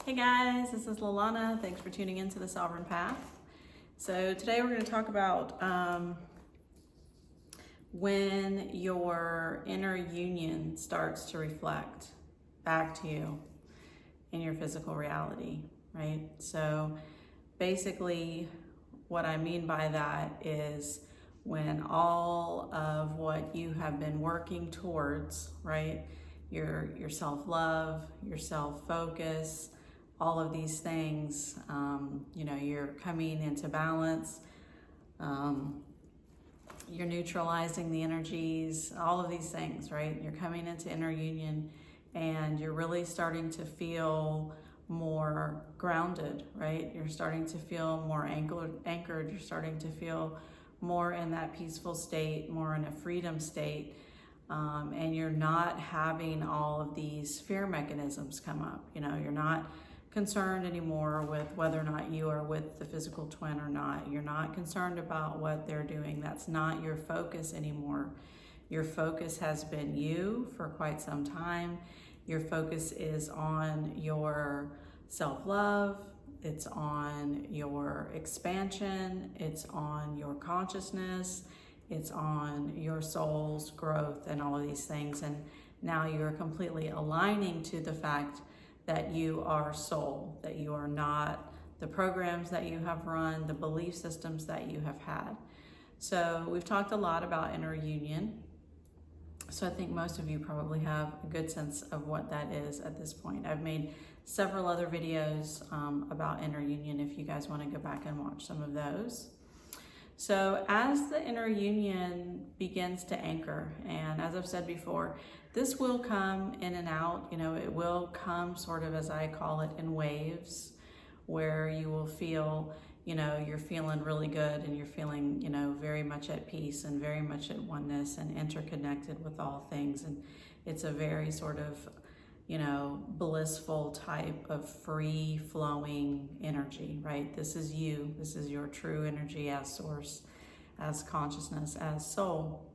Hey guys, this is Lalana. Thanks for tuning into the Sovereign Path. So today we're going to talk about when your inner union starts to reflect back to you in your physical reality, right? So basically what I mean by that is when all of what you have been working towards, right? Your self-love, your self-focus, all of these things, you're coming into balance, you're neutralizing the energies, all of these things, right? You're coming into inner union and you're really starting to feel more grounded, right? You're starting to feel more anchored. You're starting to feel more in that peaceful state, more in a freedom state. And you're not having all of these fear mechanisms come up. You're not concerned anymore with whether or not you are with the physical twin or not. You're not concerned about what they're doing. That's not your focus anymore. Your focus has been you for quite some time. Your focus is on your self-love. It's on your expansion. It's on your consciousness. It's on your soul's growth and all of these things. And now you're completely aligning to the fact that you are soul, that you are not the programs that you have run, the belief systems that you have had. So we've talked a lot about inner union. So I think most of you probably have a good sense of what that is at this point. I've made several other videos about inner union if you guys want to go back and watch some of those. So as the inner union begins to anchor, and as I've said before, this will come in and out, it will come sort of, as I call it, in waves, where you will feel, you're feeling really good and you're feeling, very much at peace and very much at oneness and interconnected with all things. And it's a very sort of, blissful type of free flowing energy, right? This is you. This is your true energy as source, as consciousness, as soul.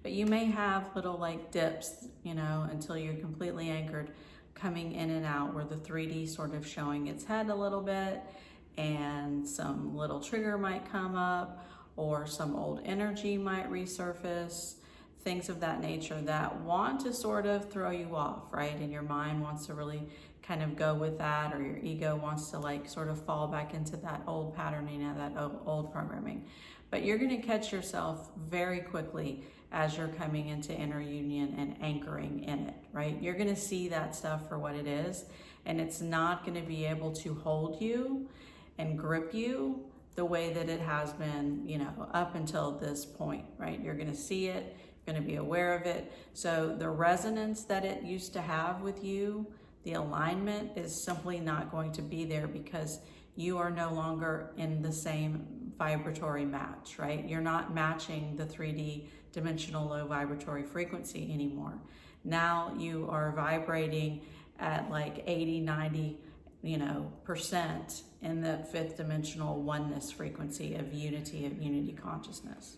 But you may have little dips, until you're completely anchored, coming in and out, where the 3D sort of showing its head a little bit, and some little trigger might come up, or some old energy might resurface, things of that nature that want to sort of throw you off, right? And your mind wants to really kind of go with that, or your ego wants to sort of fall back into that old patterning and that old programming. But you're going to catch yourself very quickly as you're coming into inner union and anchoring in it, right? You're going to see that stuff for what it is, and it's not going to be able to hold you and grip you the way that it has been, up until this point, right? You're going to see it, you're going to be aware of it. So the resonance that it used to have with you, the alignment is simply not going to be there, because you are no longer in the same vibratory match, right? You're not matching the 3D dimensional low vibratory frequency anymore. Now you are vibrating at 80, 90%, in the 5th dimensional oneness frequency of unity consciousness.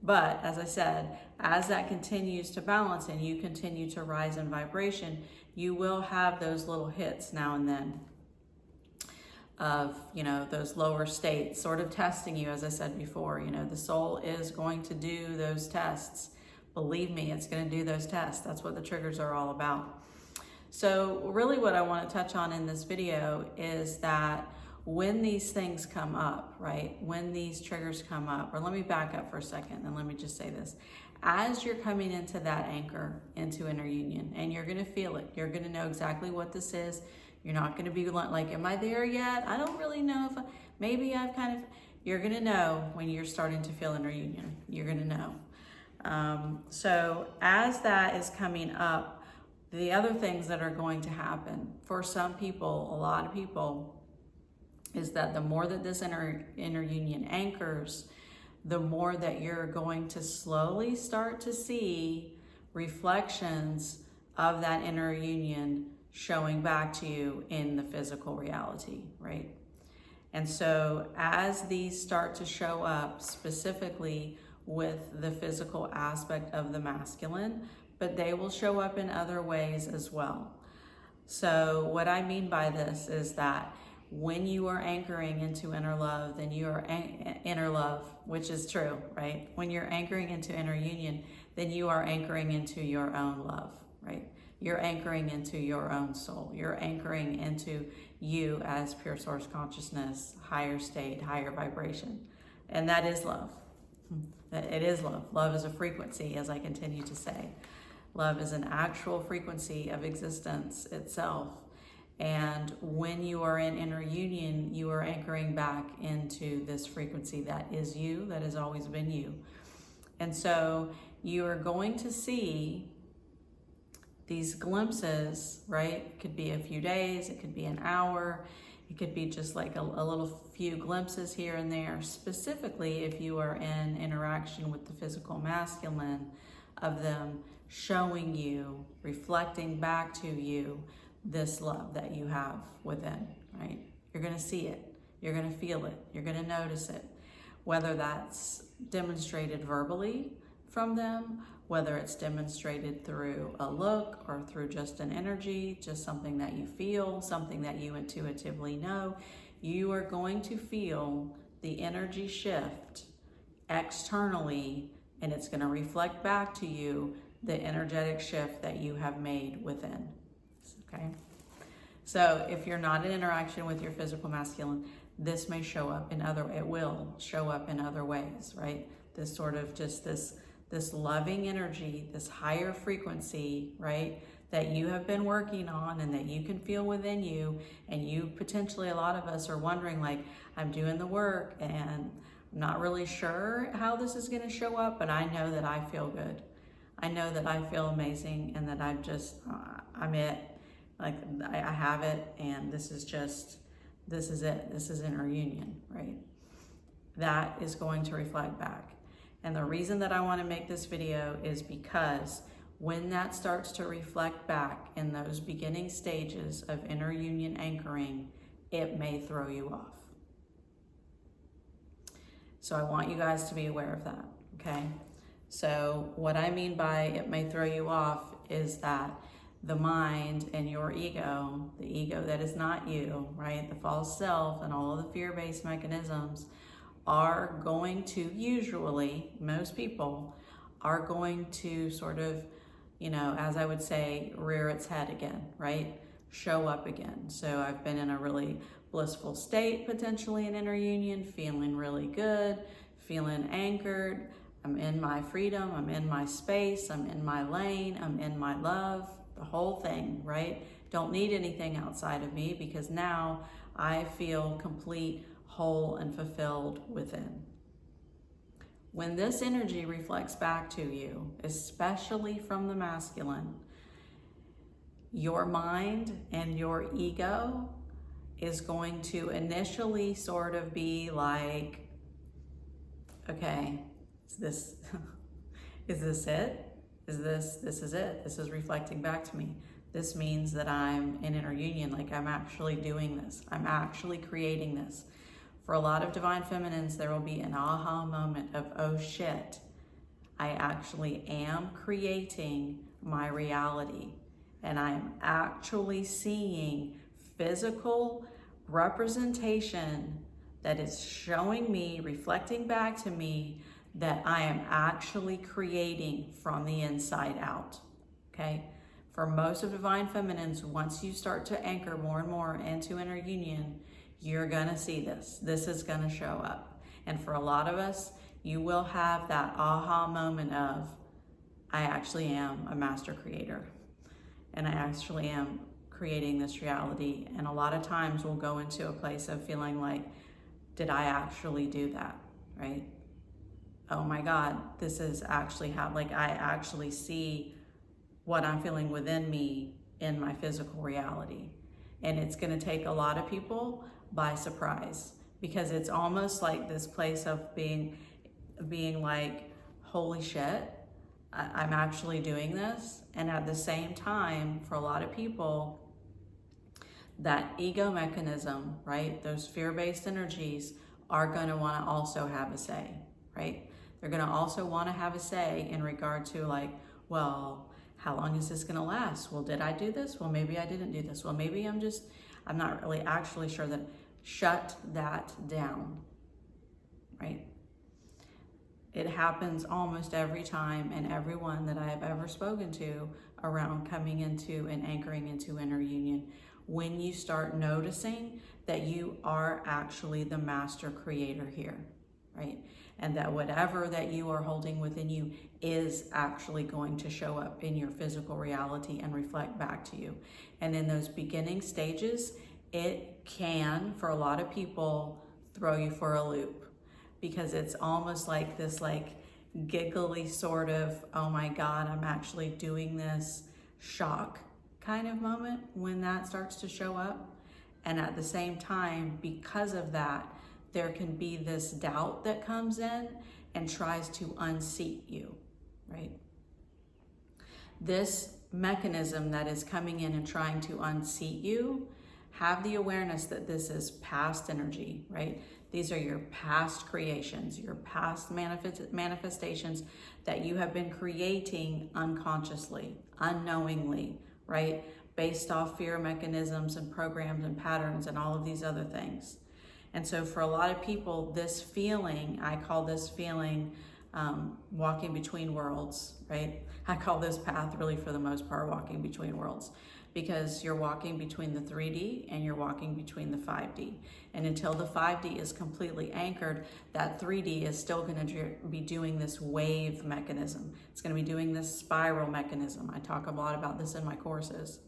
But as I said, as that continues to balance and you continue to rise in vibration, you will have those little hits now and then of, those lower states sort of testing you. As I said before, the soul is going to do those tests. Believe me, it's going to do those tests. That's what the triggers are all about. So really what I want to touch on in this video is that when these things come up, right? When these triggers come up, or let me back up for a second and let me just say this. As you're coming into that anchor, into inner union, and you're going to feel it, you're going to know exactly what this is. You're not going to be like, am I there yet? I don't really know if maybe I've you're going to know when you're starting to feel inner union. You're going to know. So as that is coming up, the other things that are going to happen for some people, a lot of people, is that the more that this inner union anchors, the more that you're going to slowly start to see reflections of that inner union showing back to you in the physical reality, right? And so as these start to show up specifically with the physical aspect of the masculine, but they will show up in other ways as well. So what I mean by this is that when you are anchoring into inner love, then you are inner love, which is true, right? When you're anchoring into inner union, then you are anchoring into your own love, right? You're anchoring into your own soul. You're anchoring into you as pure source consciousness, higher state, higher vibration. And that is love. It is love. Love is a frequency, as I continue to say. Love is an actual frequency of existence itself. And when you are in inner union, you are anchoring back into this frequency that is you, that has always been you. And so you are going to see these glimpses, right? It could be a few days, it could be an hour, it could be just like a little few glimpses here and there, specifically if you are in interaction with the physical masculine, of them showing you, reflecting back to you this love that you have within, right? You're going to see it, you're going to feel it, you're going to notice it, whether that's demonstrated verbally from them, whether it's demonstrated through a look or through just an energy, just something that you feel, something that you intuitively know. You are going to feel the energy shift externally, and it's going to reflect back to you the energetic shift that you have made within. Okay? So if you're not in interaction with your physical masculine, this may show up in it will show up in other ways, right? This sort of just this loving energy, this higher frequency, right, that you have been working on and that you can feel within you. And you potentially, a lot of us are wondering, like, I'm doing the work and I'm not really sure how this is going to show up, but I know that I feel good. I know that I feel amazing and that I'm just, I'm it. Like, I have it, and this is it. This is inner union, right? That is going to reflect back. And the reason that I want to make this video is because when that starts to reflect back in those beginning stages of inner union anchoring, it may throw you off. So I want you guys to be aware of that, okay? So what I mean by it may throw you off is that the mind and your ego, the ego that is not you, right? The false self and all of the fear-based mechanisms are going to usually, most people are going to sort of, you know, as I would say, rear its head again, right? Show up again. So I've been in a really blissful state, potentially in inner union, feeling really good, feeling anchored. I'm in my freedom, I'm in my space, I'm in my lane, I'm in my love, the whole thing, right? Don't need anything outside of me because now I feel complete, whole, and fulfilled within. When this energy reflects back to you, especially from the masculine, your mind and your ego is going to initially sort of be like, okay, is this it? This is it. This is reflecting back to me. This means that I'm in inner union, like I'm actually doing this. I'm actually creating this. For a lot of divine feminines, there will be an aha moment of, oh shit, I actually am creating my reality. And I am actually seeing physical representation that is showing me, reflecting back to me, that I am actually creating from the inside out, okay? For most of divine feminines, once you start to anchor more and more into inner union, you're gonna see this. This is gonna show up. And for a lot of us, you will have that aha moment of, I actually am a master creator. And I actually am creating this reality. And a lot of times we'll go into a place of feeling like, did I actually do that, right? Oh my God, this is actually how, like, I actually see what I'm feeling within me in my physical reality. And it's gonna take a lot of people by surprise, because it's almost like this place of being like, holy shit, I'm actually doing this. And at the same time, for a lot of people, that ego mechanism, right? Those fear-based energies are gonna wanna also have a say, right? They're gonna also wanna have a say in regard to, like, well, How long is this going to last? Well, did I do this? Well, maybe I didn't do this. Well, maybe I'm not really actually sure. That shut that down, right? It happens almost every time, and everyone that I have ever spoken to around coming into and anchoring into inner union. When you start noticing that you are actually the master creator here, right? And that whatever that you are holding within you is actually going to show up in your physical reality and reflect back to you. And in those beginning stages, it can, for a lot of people, throw you for a loop, because it's almost like this giggly sort of, oh my God, I'm actually doing this, shock kind of moment when that starts to show up. And at the same time, because of that, there can be this doubt that comes in and tries to unseat you, right? This mechanism that is coming in and trying to unseat you, have the awareness that this is past energy, right? These are your past creations, your past manifestations that you have been creating unconsciously, unknowingly, right? Based off fear mechanisms and programs and patterns and all of these other things. And so for a lot of people, this feeling, I call this feeling walking between worlds, right? I call this path really, for the most part, walking between worlds, because you're walking between the 3D and you're walking between the 5D. And until the 5D is completely anchored, that 3D is still going to be doing this wave mechanism. It's going to be doing this spiral mechanism. I talk a lot about this in my courses.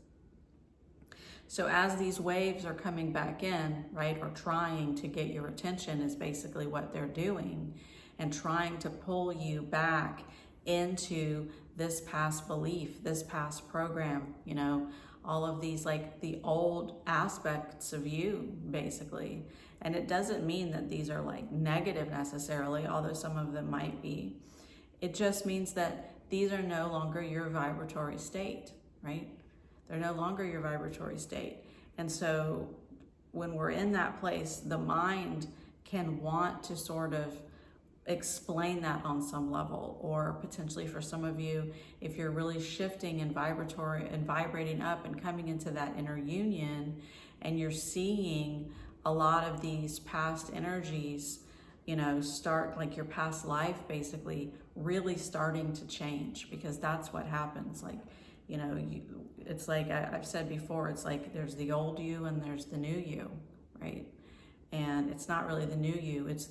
So as these waves are coming back in, right, or trying to get your attention is basically what they're doing, and trying to pull you back into this past belief, this past program, you know, all of these the old aspects of you, basically. And it doesn't mean that these are negative necessarily, although some of them might be. It just means that these are no longer your vibratory state, right? They're no longer your vibratory state. And so when we're in that place, the mind can want to sort of explain that on some level, or potentially for some of you, if you're really shifting and vibrating up and coming into that inner union, and you're seeing a lot of these past energies, you know, start your past life basically really starting to change, because that's what happens. You know, it's I've said before, it's there's the old you and there's the new you, right? And it's not really the new you, it's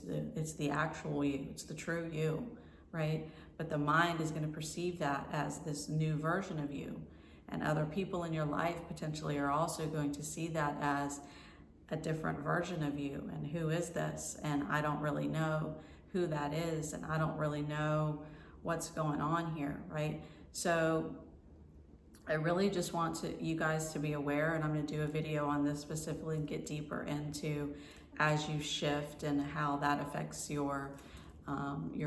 the actual you, it's the true you, right? But the mind is going to perceive that as this new version of you. And other people in your life potentially are also going to see that as a different version of you. And who is this? And I don't really know who that is, and I don't really know what's going on here, right? So I really just want you guys to be aware, and I'm going to do a video on this specifically and get deeper into as you shift and how that affects your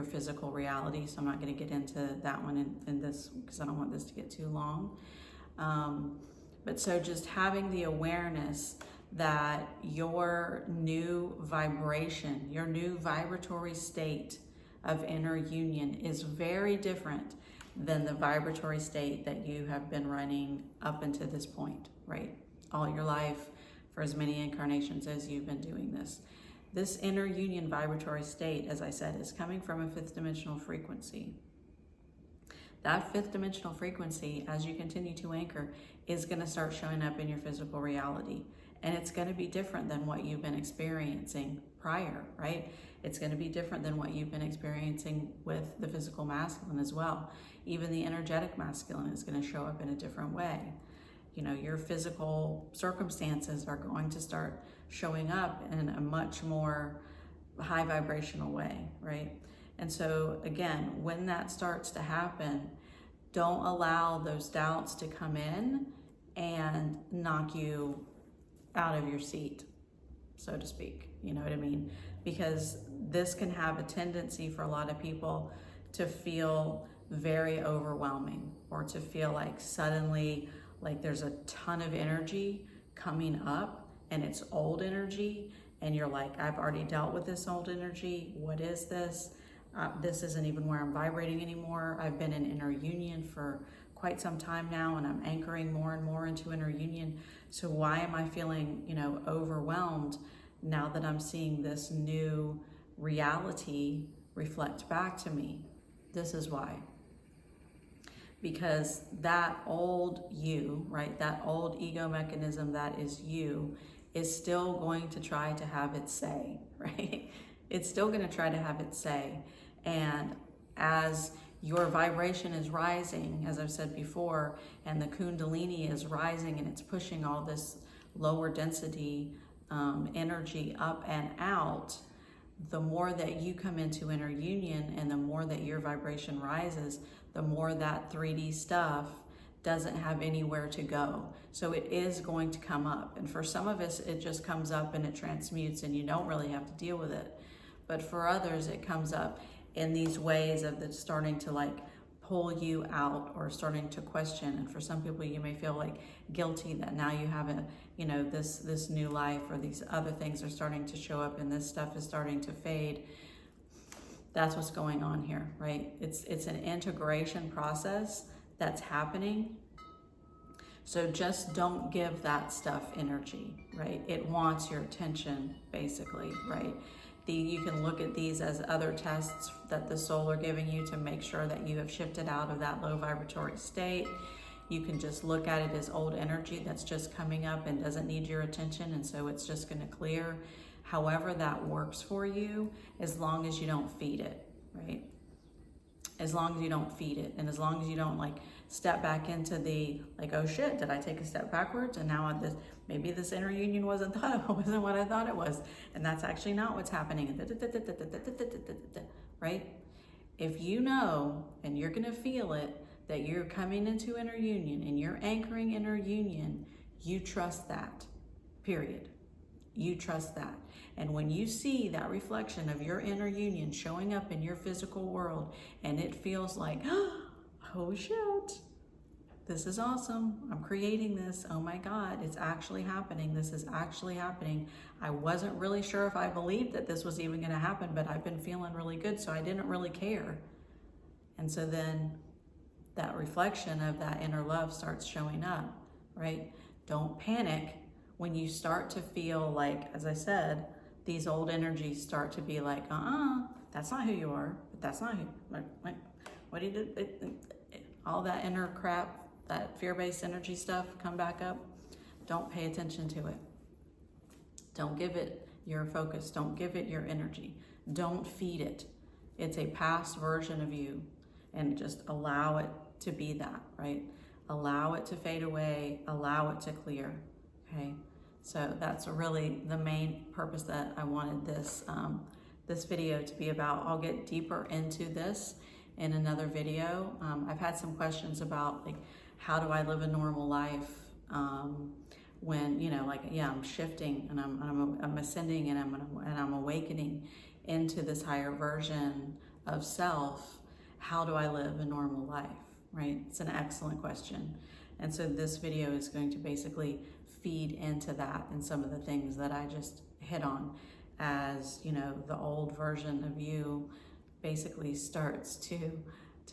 physical reality. So I'm not going to get into that one in this, because I don't want this to get too long. But so just having the awareness that your new vibration, your new vibratory state of inner union is very different than the vibratory state that you have been running up until this point, right? All your life, for as many incarnations as you've been doing this. This inner union vibratory state, as I said, is coming from a fifth dimensional frequency. That fifth dimensional frequency, as you continue to anchor, is going to start showing up in your physical reality. And it's going to be different than what you've been experiencing prior, right? It's going to be different than what you've been experiencing with the physical masculine as well. Even the energetic masculine is going to show up in a different way. You know, your physical circumstances are going to start showing up in a much more high vibrational way, right? And so again, when that starts to happen, don't allow those doubts to come in and knock you out of your seat, so to speak. You know what I mean? Because this can have a tendency for a lot of people to feel very overwhelming, or to feel suddenly there's a ton of energy coming up, and it's old energy, and you're I've already dealt with this old energy. What is this? This isn't even where I'm vibrating anymore. I've been in inner union for quite some time now, and I'm anchoring more and more into inner union. So why am I feeling, you know, overwhelmed now that I'm seeing this new reality reflect back to me? This is why. Because that old you, right, that old ego mechanism that is you, is still going to try to have its say, right? It's still going to try to have its say. And as your vibration is rising, as I've said before, and the Kundalini is rising and it's pushing all this lower density energy up and out, the more that you come into inner union and the more that your vibration rises, the more that 3D stuff doesn't have anywhere to go. So it is going to come up. And for some of us, it just comes up and it transmutes and you don't really have to deal with it. But for others, it comes up in these ways of the starting to like pull you out or starting to question. And for some people, you may feel like guilty that now you have a, you know, this new life, or these other things are starting to show up and this stuff is starting to fade. That's what's going on here, right? It's an integration process that's happening. So just don't give that stuff energy, right? It wants your attention, basically, right? You can look at these as other tests that the soul are giving you to make sure that you have shifted out of that low vibratory state. You can just look at it as old energy that's just coming up and doesn't need your attention, and so it's just going to clear. However that works for you, as long as you don't feed it, right? As long as you don't feed it, and as long as you don't like step back into the like, oh shit, did I take a step backwards? And now maybe this inner union wasn't what I thought it was, and that's actually not what's happening, right? If you know, and you're gonna feel it, that you're coming into inner union and you're anchoring inner union, you trust that, period. You trust that. And when you see that reflection of your inner union showing up in your physical world, and it feels like, oh shit, this is awesome. I'm creating this. Oh my God, it's actually happening. This is actually happening. I wasn't really sure if I believed that this was even going to happen, but I've been feeling really good, so I didn't really care. And so then that reflection of that inner love starts showing up, right? Don't panic when you start to feel like, as I said, these old energies start to be like, that's not who you are, but that's not who, what do you do? All that inner crap, that fear-based energy stuff come back up. Don't pay attention to it. Don't give it your focus. Don't give it your energy. Don't feed it. It's a past version of you, and just allow it to be that, right? Allow it to fade away, allow it to clear, okay? So that's really the main purpose that I wanted this video to be about. I'll get deeper into this in another video. I've had some questions about like, how do I live a normal life when, you know, like, yeah, I'm shifting and I'm ascending and I'm awakening into this higher version of self. How do I live a normal life, right? It's an excellent question. And so this video is going to basically feed into that and some of the things that I just hit on, as, you know, the old version of you basically starts to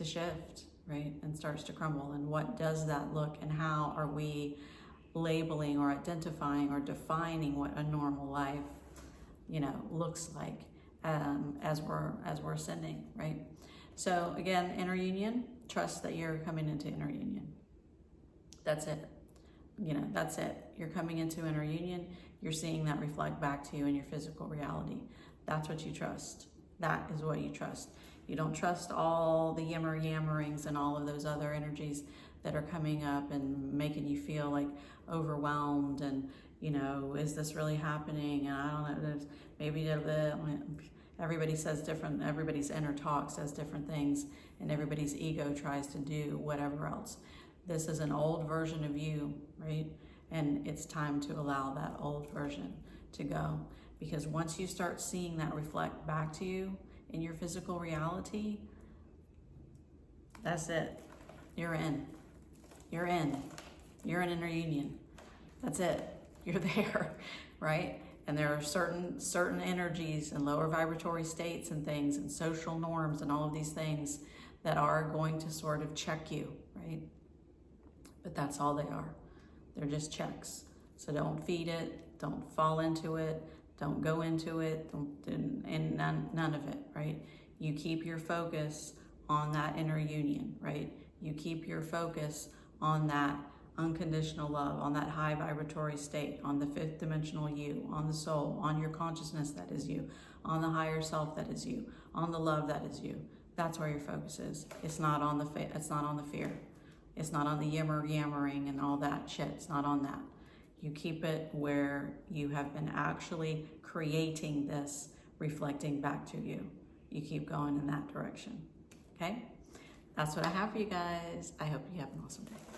shift, right? And starts to crumble. And what does that look, and how are we labeling or identifying or defining what a normal life, you know, looks like as we're ascending, right? So again, inner union, trust that you're coming into inner union. That's it. You know, that's it. You're coming into inner union. You're seeing that reflect back to you in your physical reality. That's what you trust. That is what you trust. You don't trust all the yammerings and all of those other energies that are coming up and making you feel like overwhelmed and, you know, is this really happening? And I don't know, maybe everybody says different, everybody's inner talk says different things, and everybody's ego tries to do whatever else. This is an old version of you, right? And it's time to allow that old version to go. Because once you start seeing that reflect back to you in your physical reality, that's it. You're in. You're in. You're in inner union. That's it. You're there, right? And there are certain energies and lower vibratory states and things and social norms and all of these things that are going to sort of check you, right? But that's all they are. They're just checks. So don't feed it, don't fall into it, don't go into it, and none of it, right? You keep your focus on that inner union, right? You keep your focus on that unconditional love, on that high vibratory state, on the fifth dimensional you, on the soul, on your consciousness that is you, on the higher self that is you, on the love that is you. That's where your focus is. It's not on the it's not on the fear. It's not on the yammering and all that shit. It's not on that. You keep it where you have been actually creating this, reflecting back to you. You keep going in that direction. Okay? That's what I have for you guys. I hope you have an awesome day.